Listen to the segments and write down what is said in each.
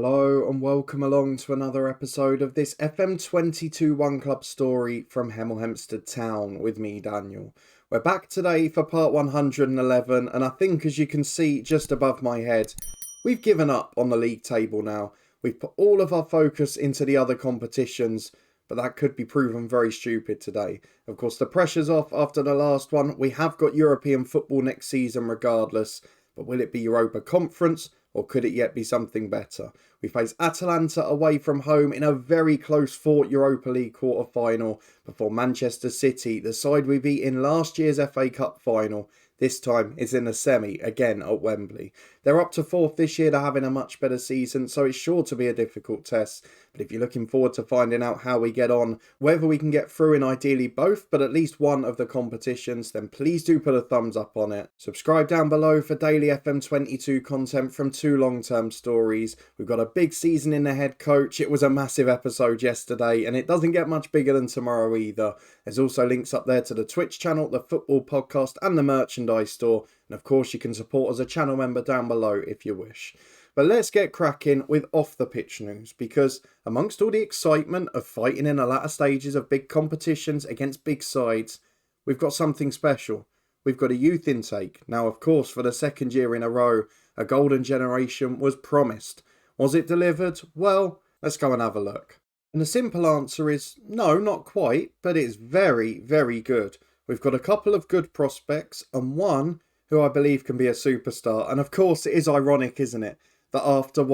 Hello and welcome along to another episode of this FM22 One Club story from Hemel Hempstead Town with me, Daniel. We're back today for part 111, and I think, as you can see just above my head, we've given up on the league table now. We've put all of our focus into the other competitions, but that could be proven very stupid today. Of course, the pressure's off after the last one. We have got European football next season regardless, but will it be Europa Conference? Or could it yet be something better? We face Atalanta away from home in a very close fought Europa League Quarter Final before Manchester City, the side we beat in last year's FA Cup final. This time it's in the semi, again at Wembley. They're up to fourth this year, they're having a much better season, so it's sure to be a difficult test. But if you're looking forward to finding out how we get on, whether we can get through in ideally both, but at least one of the competitions, then please do put a thumbs up on it. Subscribe down below for daily FM22 content from two long-term stories. We've got a big season in the head, coach. It was a massive episode yesterday, and it doesn't get much bigger than tomorrow either. There's also links up there to the Twitch channel, the football podcast, and the merchandise store. And of course, you can support as a channel member down below if you wish. But let's get cracking with off the pitch news, because amongst all the excitement of fighting in the latter stages of big competitions against big sides, we've got something special. We've got a youth intake. Now, of course, for the second year in a row, a golden generation was promised. Was it delivered? Well, let's go and have a look. And the simple answer is no, not quite, but it's very, very good. We've got a couple of good prospects and one who I believe can be a superstar. And of course, it is ironic, isn't it, that after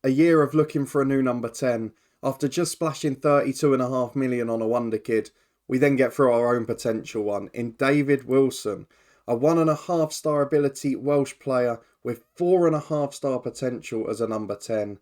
a year of looking for a new number 10, after just splashing 32.5 million on a wonder kid, we then get through our own potential one in David Wilson, a 1.5 star ability Welsh player with 4.5 star potential as a number 10.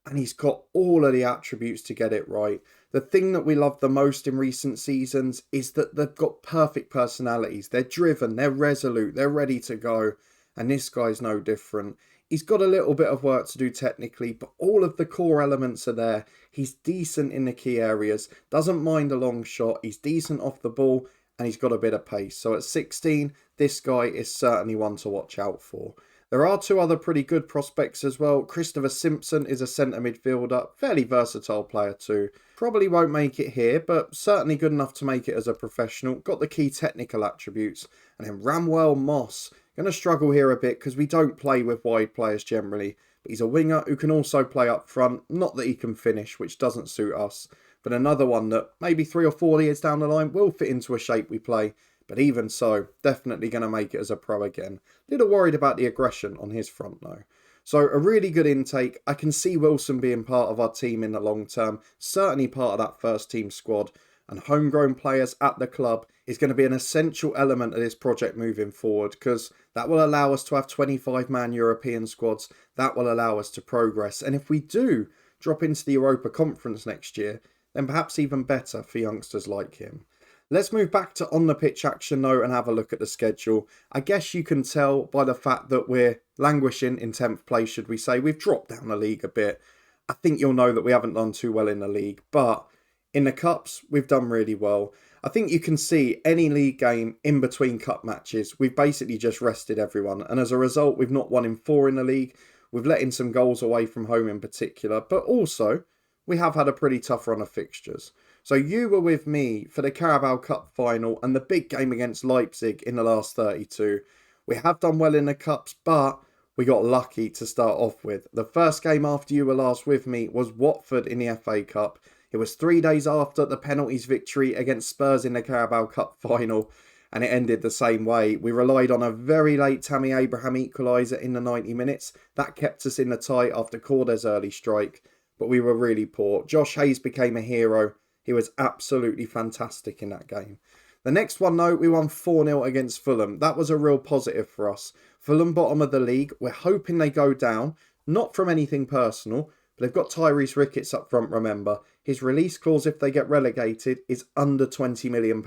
And he's got all of the attributes to get it right. The thing that we love the most in recent seasons is that they've got perfect personalities. They're driven, they're resolute, they're ready to go. And this guy's no different. He's got a little bit of work to do technically, but all of the core elements are there. He's decent in the key areas, doesn't mind a long shot, he's decent off the ball, and he's got a bit of pace. So at 16, this guy is certainly one to watch out for. There are two other pretty good prospects as well. Christopher Simpson is a centre midfielder, fairly versatile player too. Probably won't make it here, but certainly good enough to make it as a professional. Got the key technical attributes. And then Ramwell Moss. Going to struggle here a bit because we don't play with wide players generally. But he's a winger who can also play up front. Not that he can finish, which doesn't suit us. But another one that maybe 3 or 4 years down the line will fit into a shape we play. But even so, definitely going to make it as a pro again. Little worried about the aggression on his front though. So a really good intake. I can see Wilson being part of our team in the long term. Certainly part of that first team squad. And homegrown players at the club is going to be an essential element of this project moving forward, because that will allow us to have 25-man European squads. That will allow us to progress. And if we do drop into the Europa Conference next year, then perhaps even better for youngsters like him. Let's move back to on the pitch action though and have a look at the schedule. I guess you can tell by the fact that we're languishing in 10th place, should we say. We've dropped down the league a bit. I think you'll know that we haven't done too well in the league, but in the cups, we've done really well. I think you can see any league game in between cup matches, we've basically just rested everyone. And as a result, we've not won in 4 in the league. We've let in some goals away from home in particular, but also we have had a pretty tough run of fixtures. So you were with me for the Carabao Cup final and the big game against Leipzig in the last 32. We have done well in the cups, but we got lucky to start off with. The first game after you were last with me was Watford in the FA Cup. It was 3 days after the penalties victory against Spurs in the Carabao Cup final, and it ended the same way. We relied on a very late Tammy Abraham equaliser in the 90 minutes. That kept us in the tie after Corder's early strike, but we were really poor. Josh Hayes became a hero. He was absolutely fantastic in that game. The next one, though, we won 4-0 against Fulham. That was a real positive for us. Fulham bottom of the league. We're hoping they go down, not from anything personal, but they've got Tyrese Ricketts up front, remember. His release clause if they get relegated is under £20 million.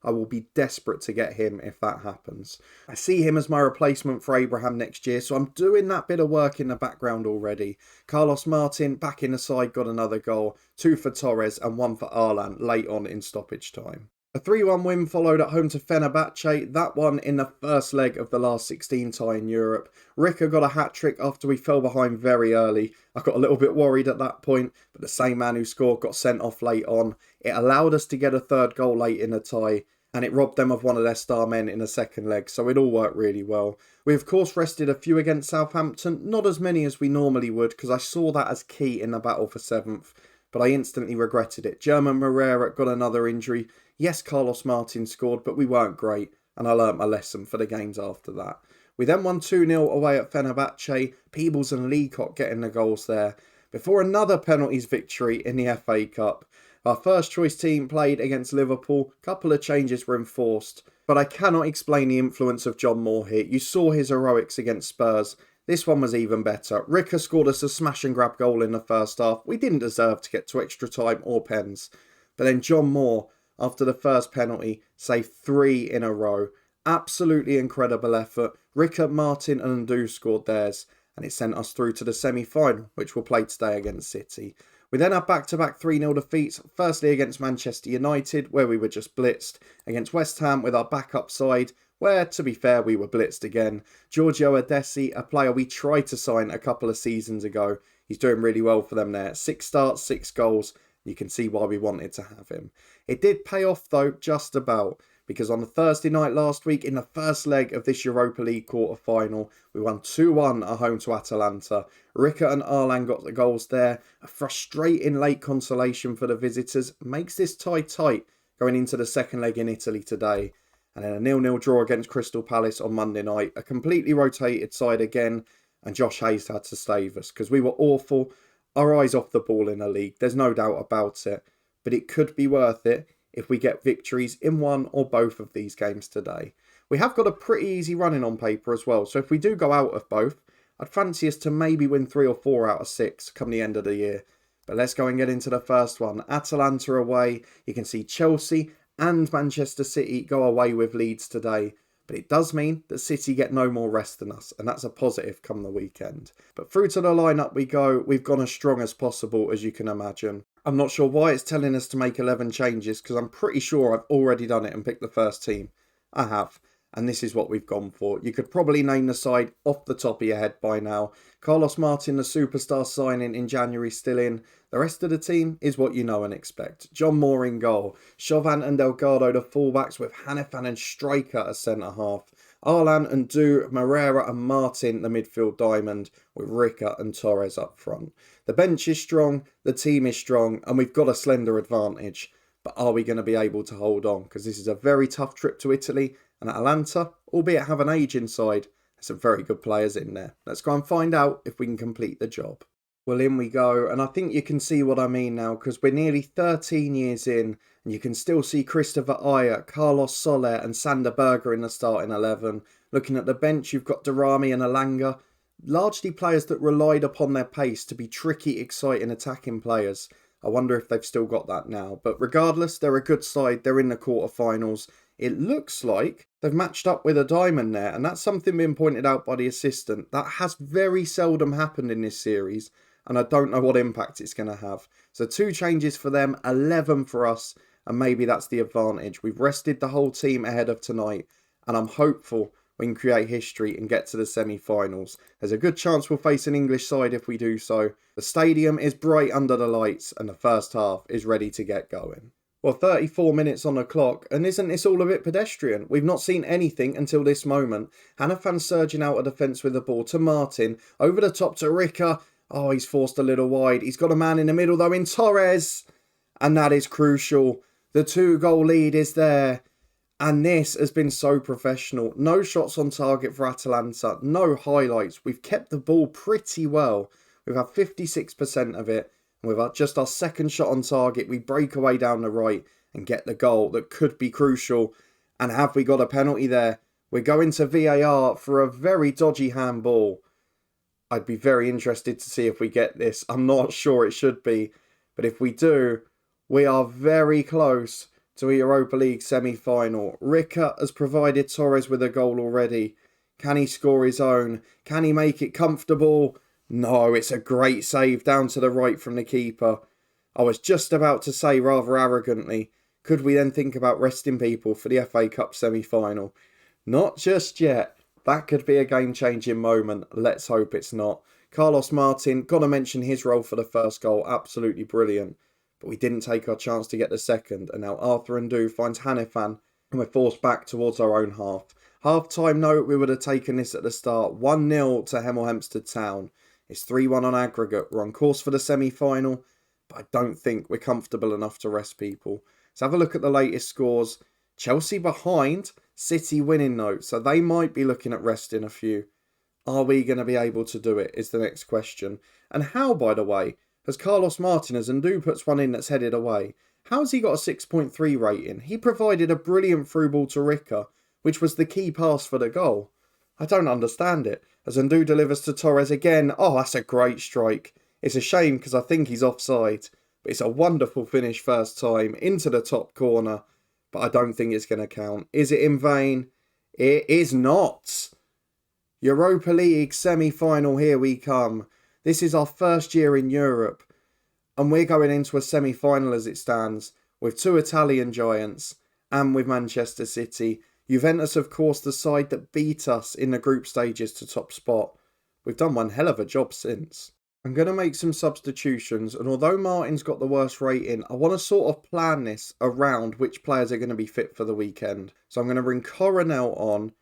I will be desperate to get him if that happens. I see him as my replacement for Abraham next year, so I'm doing that bit of work in the background already. Carlos Martin, back in the side, got another goal. 2 for Torres and 1 for Arlan late on in stoppage time. A 3-1 win followed at home to Fenerbahce, that one in the first leg of the last 16 tie in Europe. Rika got a hat-trick after we fell behind very early. I got a little bit worried at that point, but the same man who scored got sent off late on. It allowed us to get a third goal late in the tie, and it robbed them of one of their star men in the second leg, so it all worked really well. We of course rested a few against Southampton, not as many as we normally would, because I saw that as key in the battle for 7th, but I instantly regretted it. German Moreira got another injury. Yes, Carlos Martin scored, but we weren't great, and I learnt my lesson for the games after that. We then won 2-0 away at Fenerbahce, Peebles and Leacock getting the goals there, before another penalties victory in the FA Cup. Our first choice team played against Liverpool, a couple of changes were enforced, but I cannot explain the influence of John Moore here. You saw his heroics against Spurs. This one was even better. Rika scored us a smash and grab goal in the first half. We didn't deserve to get to extra time or pens. But then John Moore, after the first penalty, saved 3 in a row. Absolutely incredible effort. Rika, Martin and Ndu scored theirs, and it sent us through to the semi-final, which we'll play today against City. We then had back-to-back 3-0 defeats, firstly against Manchester United, where we were just blitzed, against West Ham with our backup side, where, to be fair, we were blitzed again. Giorgio Adesi, a player we tried to sign a couple of seasons ago. He's doing really well for them there. 6 starts, 6 goals. You can see why we wanted to have him. It did pay off though, just about, because on the Thursday night last week, in the first leg of this Europa League Quarter Final, we won 2-1 at home to Atalanta. Rika and Arlan got the goals there. A frustrating late consolation for the visitors makes this tie tight going into the second leg in Italy today. And then a 0-0 draw against Crystal Palace on Monday night. A completely rotated side again, and Josh Hayes had to save us because we were awful. Our eyes off the ball in the league, there's no doubt about it. But it could be worth it if we get victories in one or both of these games today. We have got a pretty easy running on paper as well, so if we do go out of both, I'd fancy us to maybe win 3 or 4 out of 6 come the end of the year. But let's go and get into the first one. Atalanta away. You can see Chelsea and Manchester City go away with leads today. But it does mean that City get no more rest than us, and that's a positive come the weekend. But through to the lineup we go. We've gone as strong as possible, as you can imagine. I'm not sure why it's telling us to make 11 changes, because I'm pretty sure I've already done it and picked the first team. I have. And this is what we've gone for. You could probably name the side off the top of your head by now. Carlos Martin, the superstar signing in January, still in. The rest of the team is what you know and expect. John Moore in goal. Chauvin and Delgado the fullbacks, with Hanifan and Striker as centre-half. Arlan and Ndu, Moreira and Martin the midfield diamond, with Rika and Torres up front. The bench is strong, the team is strong, and we've got a slender advantage. But are we going to be able to hold on? Because this is a very tough trip to Italy, and Atalanta, albeit have an age inside, there's some very good players in there. Let's go and find out if we can complete the job. Well, in we go, and I think you can see what I mean now, because we're nearly 13 years in, and you can still see Christopher Ayer, Carlos Soler and Sander Berger in the starting 11. Looking at the bench, you've got Darami and Alanga, largely players that relied upon their pace to be tricky, exciting, attacking players. I wonder if they've still got that now. But regardless, they're a good side. They're in the quarterfinals. It looks like they've matched up with a diamond there. And that's something being pointed out by the assistant. That has very seldom happened in this series. And I don't know what impact it's going to have. So 2 changes for them, 11 for us. And maybe that's the advantage. We've rested the whole team ahead of tonight. And I'm hopeful we can create history and get to the semi-finals. There's a good chance we'll face an English side if we do so. The stadium is bright under the lights and the first half is ready to get going. Well, 34 minutes on the clock, and isn't this all a bit pedestrian? We've not seen anything until this moment. Hanifan surging out of defence with the ball to Martin, over the top to Rika. Oh, he's forced a little wide. He's got a man in the middle though in Torres. And that is crucial. The 2-goal lead is there. And this has been so professional. No shots on target for Atalanta. No highlights. We've kept the ball pretty well. We've had 56% of it. And with just our second shot on target, we break away down the right and get the goal that could be crucial. And have we got a penalty there? We're going to VAR for a very dodgy handball. I'd be very interested to see if we get this. I'm not sure it should be. But if we do, we are very close to a Europa League semi-final. Rika has provided Torres with a goal already. Can he score his own? Can he make it comfortable? No, it's a great save down to the right from the keeper. I was just about to say rather arrogantly, Could we then think about resting people for the FA Cup semi-final? Not just yet. That could be a game-changing moment. Let's hope it's not. Carlos Martin, gotta mention his role for the first goal, absolutely brilliant. But we didn't take our chance to get the second, and now Arthur Ndu finds Hanifan, and we're forced back towards our own half. Half-time note, we would have taken this at the start. 1-0 to Hemel Hempstead Town. It's 3-1 on aggregate. We're on course for the semi-final, but I don't think we're comfortable enough to rest people. Let's have a look at the latest scores. Chelsea behind, City winning though, so they might be looking at resting a few. Are we going to be able to do it is the next question. And how, by the way, has Carlos Martin, as Ndu puts one in that's headed away, how has he got a 6.3 rating? He provided a brilliant through ball to Ricker, which was the key pass for the goal. I don't understand it. As Ndu delivers to Torres again, oh, that's a great strike. It's a shame because I think he's offside, but it's a wonderful finish first time into the top corner, but I don't think it's going to count. Is it in vain? It is not. Europa League semi-final, here we come. This is our first year in Europe, and we're going into a semi-final as it stands, with two Italian giants, and with Manchester City. Juventus, of course, the side that beat us in the group stages to top spot. We've done one hell of a job since. I'm going to make some substitutions, and although Martin's got the worst rating, I want to sort of plan this around which players are going to be fit for the weekend. So I'm going to bring Coronel on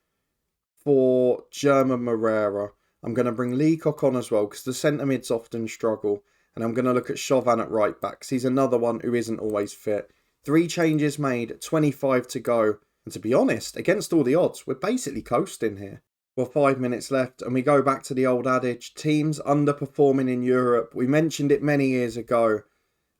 for German Moreira. I'm going to bring Leacock on as well, because the centre mids often struggle. And I'm going to look at Chauvin at right back, because he's another one who isn't always fit. 3 changes made, 25 to go. And to be honest, against all the odds, we're basically coasting here. Well, 5 minutes left, and we go back to the old adage, teams underperforming in Europe. We mentioned it many years ago,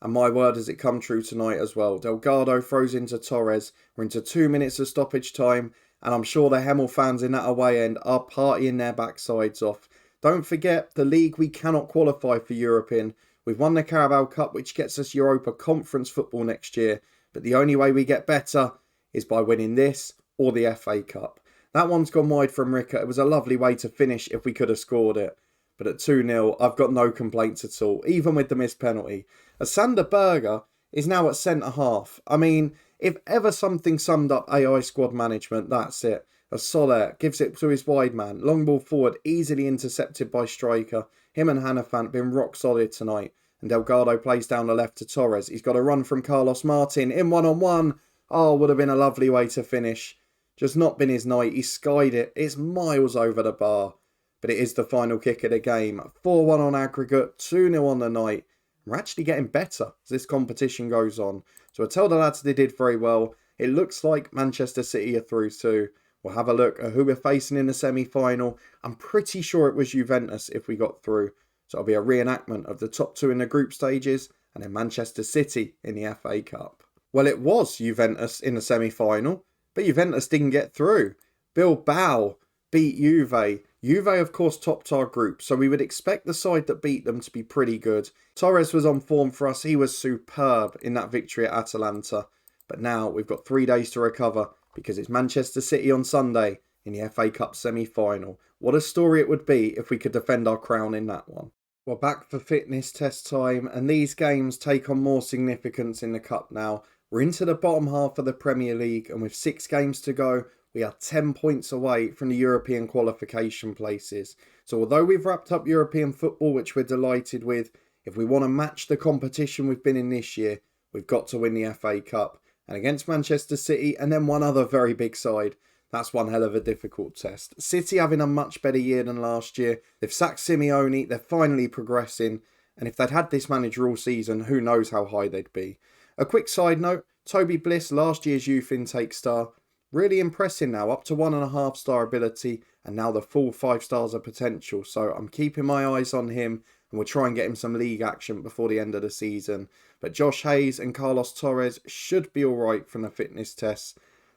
and my word, has it come true tonight as well. Delgado throws into Torres. We're into 2 minutes of stoppage time, and I'm sure the Hemel fans in that away end are partying their backsides off. Don't forget, the league we cannot qualify for Europe in. We've won the Carabao Cup, which gets us Europa Conference football next year, but the only way we get better is by winning this or the FA Cup. That one's gone wide from Ricker. It was a lovely way to finish if we could have scored it. But at 2-0, I've got no complaints at all, even with the missed penalty. As Sander Berger is now at centre-half. I mean, if ever something summed up AI squad management, that's it. As Soler gives it to his wide man. Long ball forward, easily intercepted by striker. Him and Hanifan have been rock solid tonight. And Delgado plays down the left to Torres. He's got a run from Carlos Martin in one-on-one. Oh, would have been a lovely way to finish. Just not been his night. He skied it. It's miles over the bar. But it is the final kick of the game. 4-1 on aggregate, 2-0 on the night. We're actually getting better as this competition goes on. So I tell the lads they did very well. It looks like Manchester City are through too. We'll have a look at who we're facing in the semi-final. I'm pretty sure it was Juventus if we got through. So it'll be a reenactment of the top 2 in the group stages and then Manchester City in the FA Cup. Well, it was Juventus in the semi-final. But Juventus didn't get through. Bilbao beat Juve. Juve, of course, topped our group, so we would expect the side that beat them to be pretty good. Torres was on form for us. He was superb in that victory at Atalanta. But now we've got 3 days to recover because it's Manchester City on Sunday in the FA Cup semi-final. What a story it would be if we could defend our crown in that one. We're back for fitness test time, and these games take on more significance in the Cup now. We're into the bottom half of the Premier League, and with 6 games to go, we are 10 points away from the European qualification places. So although we've wrapped up European football, which we're delighted with, if we want to match the competition we've been in this year, we've got to win the FA Cup. And against Manchester City, and then one other very big side, that's one hell of a difficult test. City having a much better year than last year. They've sacked Simeone, they're finally progressing, and if they'd had this manager all season, who knows how high they'd be. A quick side note, Toby Bliss, last year's youth intake star, really impressing now, up to 1.5 star ability and now the full 5 stars of potential. So I'm keeping my eyes on him and we'll try and get him some league action before the end of the season. But Josh Hayes and Carlos Torres should be alright from the fitness tests.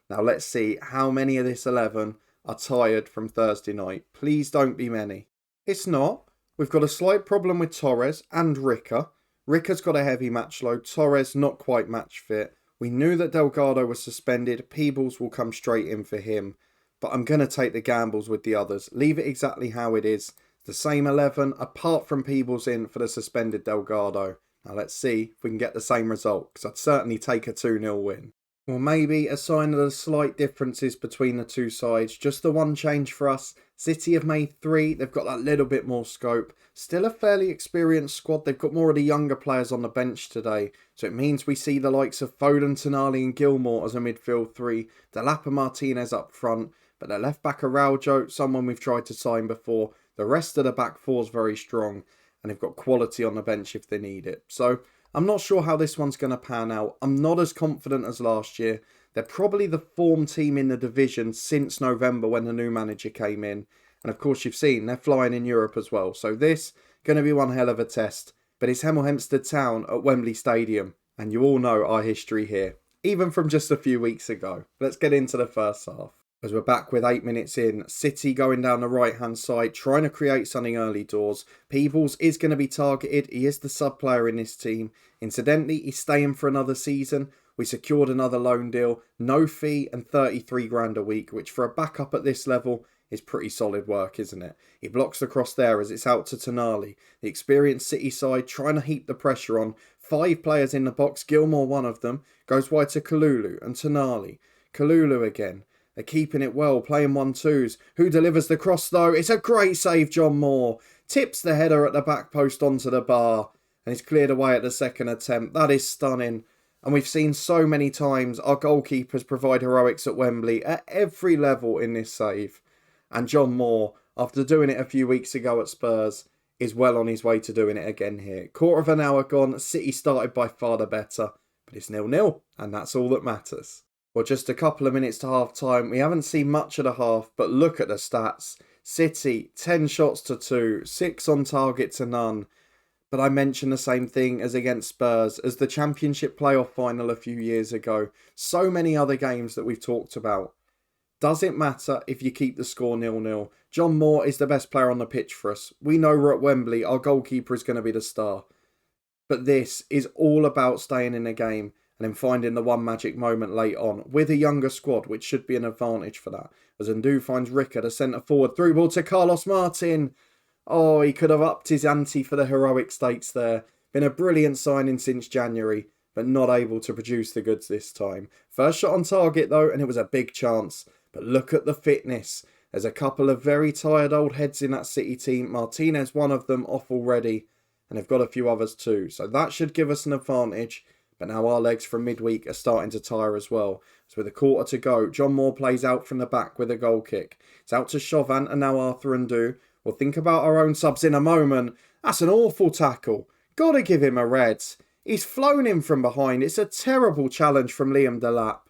Now let's see how many of this 11 are tired from Thursday night. Please don't be many. It's not. We've got a slight problem with Torres and Ricker. Ricker's got a heavy match load. Torres not quite match fit. We knew that Delgado was suspended. Peebles will come straight in for him. But I'm going to take the gambles with the others. Leave it exactly how it is. The same 11 apart from Peebles in for the suspended Delgado. Now let's see if we can get the same result, because I'd certainly take a 2-0 win. Or maybe a sign of the slight differences between the two sides. Just the one change for us. City have made 3. They've got that little bit more scope. Still a fairly experienced squad. They've got more of the younger players on the bench today. So it means we see the likes of Foden, Tonali and Gilmore as a midfield 3. Delap and Martinez up front. But their left back Araujo, someone we've tried to sign before. The rest of the back 4 is very strong. And they've got quality on the bench if they need it. So I'm not sure how this one's going to pan out. I'm not as confident as last year. They're probably the form team in the division since November when the new manager came in. And of course you've seen they're flying in Europe as well. So this going to be one hell of a test. But it's Hemel Hempstead Town at Wembley Stadium. And you all know our history here. Even from just a few weeks ago. Let's get into the first half. As we're back with 8 minutes in, City going down the right-hand side, trying to create something early doors. Peebles is going to be targeted. He is the sub-player in this team. Incidentally, he's staying for another season. We secured another loan deal, no fee and 33 grand a week, which for a backup at this level is pretty solid work, isn't it? He blocks the cross there as it's out to Tonali. The experienced City side trying to heap the pressure on. 5 players in the box, Gilmore one of them. Goes wide to Kalulu and Tonali. Kalulu again. They're keeping it well, playing 1-2s. Who delivers the cross though? It's a great save, John Moore. Tips the header at the back post onto the bar. And it's cleared away at the second attempt. That is stunning. And we've seen so many times our goalkeepers provide heroics at Wembley at every level in this save. And John Moore, after doing it a few weeks ago at Spurs, is well on his way to doing it again here. Quarter of an hour gone. City started by far the better. But it's 0-0. And that's all that matters. Well, just a couple of minutes to half time. We haven't seen much of the half, but look at the stats. City, 10 shots to 2, 6 on target to none. But I mentioned the same thing as against Spurs, as the Championship playoff final a few years ago. So many other games that we've talked about. Does it matter if you keep the score 0-0? John Moore is the best player on the pitch for us. We know we're at Wembley. Our goalkeeper is going to be the star. But this is all about staying in the game. And then finding the one magic moment late on with a younger squad, which should be an advantage for that. As Ndu finds Ricker, the centre forward, through ball to Carlos Martin. Oh, he could have upped his ante for the heroic stakes there. Been a brilliant signing since January, but not able to produce the goods this time. First shot on target though, and it was a big chance. But look at the fitness. There's a couple of very tired old heads in that City team. Martinez, one of them, off already. And they've got a few others too. So that should give us an advantage. But now our legs from midweek are starting to tire as well. So with a quarter to go, John Moore plays out from the back with a goal kick. It's out to Chauvin and now Arthur Ndu. We'll think about our own subs in a moment. That's an awful tackle. Gotta give him a red. He's flown in from behind. It's a terrible challenge from Liam Delap.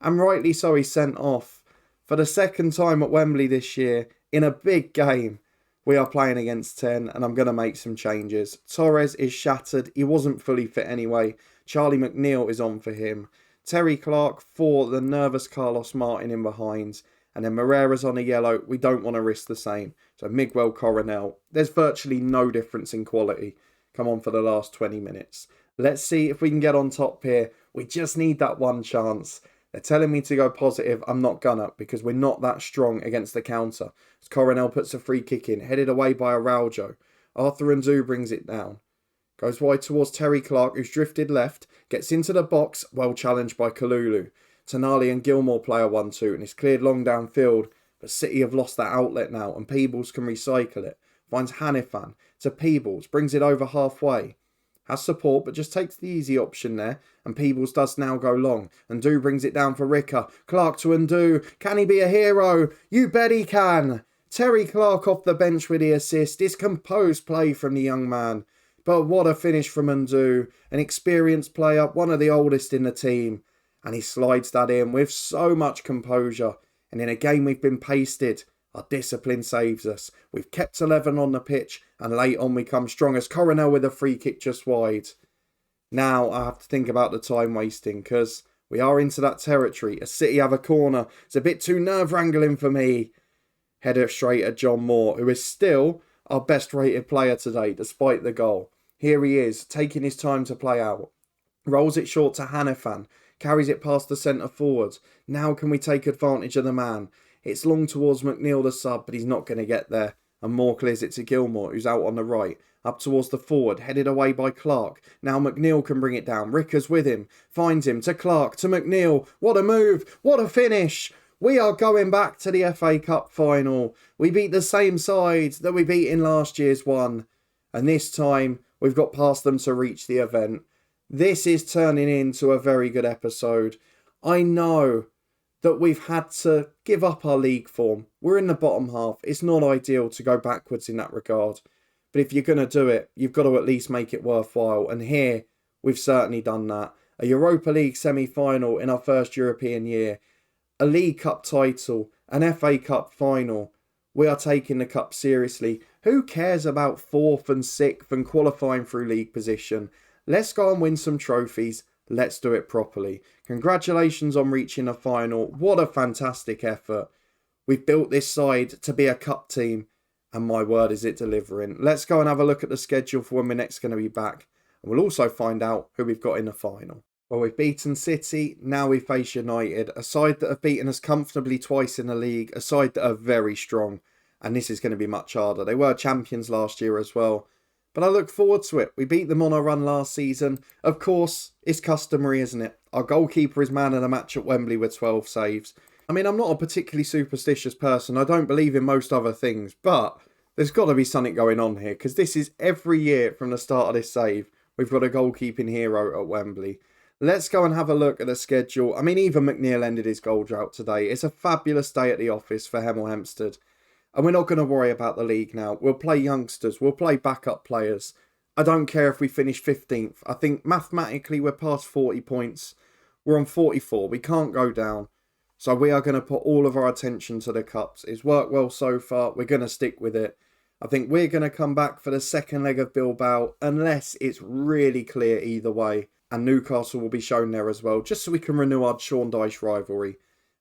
And rightly so, he's sent off. For the second time at Wembley this year, in a big game, we are playing against 10 and I'm going to make some changes. Torres is shattered. He wasn't fully fit anyway. Charlie McNeil is on for him. Terry Clark for the nervous Carlos Martin in behind. And then Moreira's on a yellow. We don't want to risk the same. So Miguel Coronel. There's virtually no difference in quality. Come on for the last 20 minutes. Let's see if we can get on top here. We just need that one chance. They're telling me to go positive. I'm not gonna, because we're not that strong against the counter. As Coronel puts a free kick in, headed away by Araujo. Arthur Ndu brings it down. Goes wide towards Terry Clark, who's drifted left. Gets into the box, well challenged by Kalulu. Tonali and Gilmore play a 1-2 and it's cleared long downfield. But City have lost that outlet now and Peebles can recycle it. Finds Hanifan to Peebles, brings it over halfway. Has support but just takes the easy option there. And Peebles does now go long. Ndu brings it down for Ricker. Clark to Ndu. Can he be a hero? You bet he can. Terry Clark off the bench with the assist. It's composed play from the young man. But what a finish from Ndu. An experienced player, one of the oldest in the team. And he slides that in with so much composure. And in a game we've been pasted, our discipline saves us. We've kept 11 on the pitch. And late on we come strong as Coronel with a free kick just wide. Now I have to think about the time wasting because we are into that territory. A City have a corner. It's a bit too nerve-wrangling for me. Header straight at John Moore, who is still our best rated player today despite the goal. Here he is, taking his time to play out. Rolls it short to Hanifan. Carries it past the centre forward. Now can we take advantage of the man? It's long towards McNeil the sub, but he's not going to get there. And Moore clears it to Gilmore, who's out on the right. Up towards the forward, headed away by Clark. Now McNeil can bring it down. Ricker's with him. Finds him to Clark, to McNeil. What a move. What a finish. We are going back to the FA Cup final. We beat the same side that we beat in last year's one. And this time, we've got past them to reach the event. This is turning into a very good episode. I know that we've had to give up our league form. We're in the bottom half. It's not ideal to go backwards in that regard. But if you're going to do it, you've got to at least make it worthwhile. And here, we've certainly done that. A Europa League semi-final in our first European year. A League Cup title. An FA Cup final. We are taking the cup seriously. Who cares about 4th and 6th and qualifying through league position? Let's go and win some trophies. Let's do it properly. Congratulations on reaching a final. What a fantastic effort. We've built this side to be a cup team. And my word, is it delivering. Let's go and have a look at the schedule for when we're next going to be back. And we'll also find out who we've got in the final. Well, we've beaten City. Now we face United. A side that have beaten us comfortably twice in the league. A side that are very strong. And this is going to be much harder. They were champions last year as well. But I look forward to it. We beat them on our run last season. Of course, it's customary, isn't it? Our goalkeeper is man of the match at Wembley with 12 saves. I mean, I'm not a particularly superstitious person. I don't believe in most other things. But there's got to be something going on here. Because this is every year from the start of this save. We've got a goalkeeping hero at Wembley. Let's go and have a look at the schedule. I mean, even McNeil ended his goal drought today. It's a fabulous day at the office for Hemel Hempstead. And we're not going to worry about the league now. We'll play youngsters. We'll play backup players. I don't care if we finish 15th. I think mathematically we're past 40 points. We're on 44. We can't go down. So we are going to put all of our attention to the cups. It's worked well so far. We're going to stick with it. I think we're going to come back for the second leg of Bilbao unless it's really clear either way. And Newcastle will be shown there as well, just so we can renew our Sean Dyche rivalry.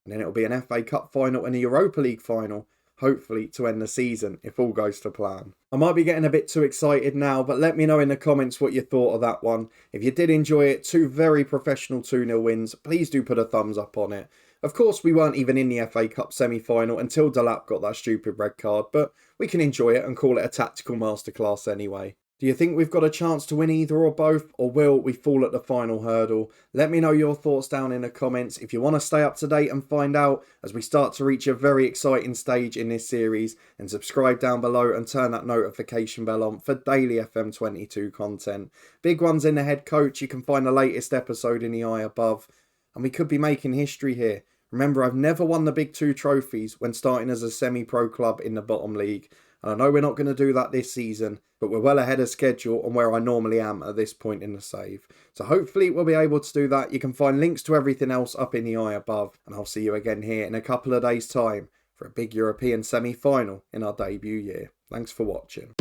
And then it'll be an FA Cup final and a Europa League final. Hopefully to end the season if all goes to plan. I might be getting a bit too excited now, but let me know in the comments what you thought of that one. If you did enjoy it, 2 very professional 2-0 wins, please do put a thumbs up on it. Of course, we weren't even in the FA Cup semi-final until Delap got that stupid red card, but we can enjoy it and call it a tactical masterclass anyway. Do you think we've got a chance to win either or both, or will we fall at the final hurdle? Let me know your thoughts down in the comments if you want to stay up to date and find out as we start to reach a very exciting stage in this series, and subscribe down below and turn that notification bell on for daily FM22 content. Big ones in the head coach, you can find the latest episode in the eye above, and we could be making history here. Remember, I've never won the big 2 trophies when starting as a semi-pro club in the bottom league. And I know we're not going to do that this season, but we're well ahead of schedule on where I normally am at this point in the save. So hopefully we'll be able to do that. You can find links to everything else up in the eye above. And I'll see you again here in a couple of days' time for a big European semi-final in our debut year. Thanks for watching.